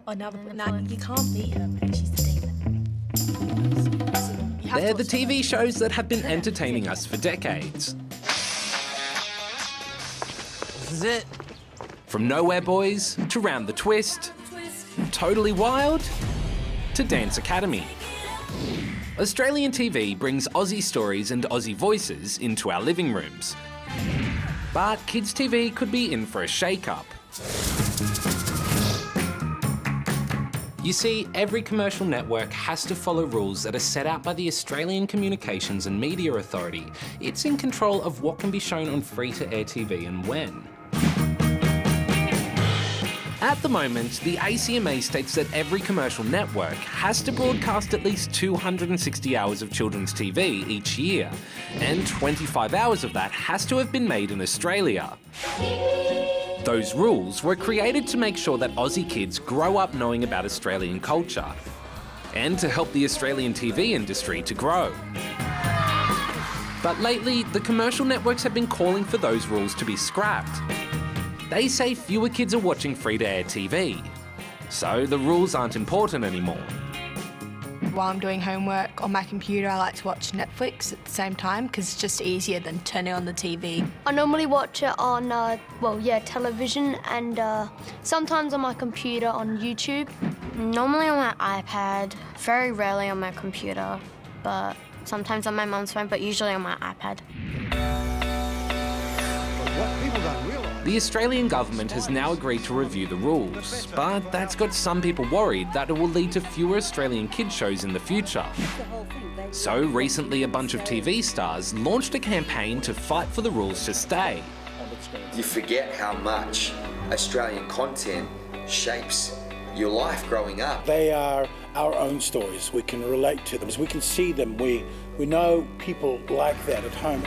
Oh, no, you can't beat her, man. She's the demon. They're the TV shows that have been entertaining us for decades. This is it. From Nowhere Boys to Round the Twist, Totally Wild to Dance Academy. Australian TV brings Aussie stories and Aussie voices into our living rooms. But kids' TV could be in for a shake-up. You see, every commercial network has to follow rules that are set out by the Australian Communications and Media Authority. It's in control of what can be shown on free-to-air TV and when. At the moment, the ACMA states that every commercial network has to broadcast at least 260 hours of children's TV each year, and 25 hours of that has to have been made in Australia. Those rules were created to make sure that Aussie kids grow up knowing about Australian culture, and to help the Australian TV industry to grow. But lately, the commercial networks have been calling for those rules to be scrapped. They say fewer kids are watching free-to-air TV, so the rules aren't important anymore. While I'm doing homework on my computer, I like to watch Netflix at the same time because it's just easier than turning on the TV. I normally watch it on, television and sometimes on my computer on YouTube. Normally on my iPad, very rarely on my computer, but sometimes on my mum's phone, but usually on my iPad. The Australian government has now agreed to review the rules, but that's got some people worried that it will lead to fewer Australian kids shows in the future. So recently, a bunch of TV stars launched a campaign to fight for the rules to stay. You forget how much Australian content shapes your life growing up. They are our own stories. We can relate to them. We can see them. We know people like that at home.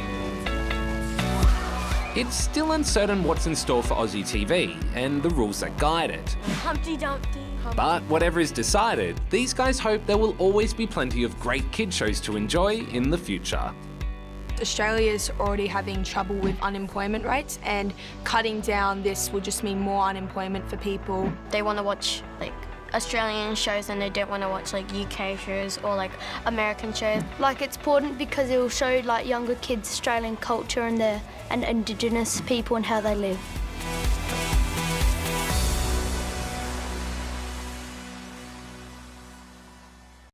It's still uncertain what's in store for Aussie TV and the rules that guide it. Humpty Dumpty. But whatever is decided, these guys hope there will always be plenty of great kid shows to enjoy in the future. Australia's already having trouble with unemployment rates, and cutting down this will just mean more unemployment for people. They want to watch Australian shows and they don't want to watch UK shows or American shows. It's important because it will show younger kids Australian culture and Indigenous people and how they live.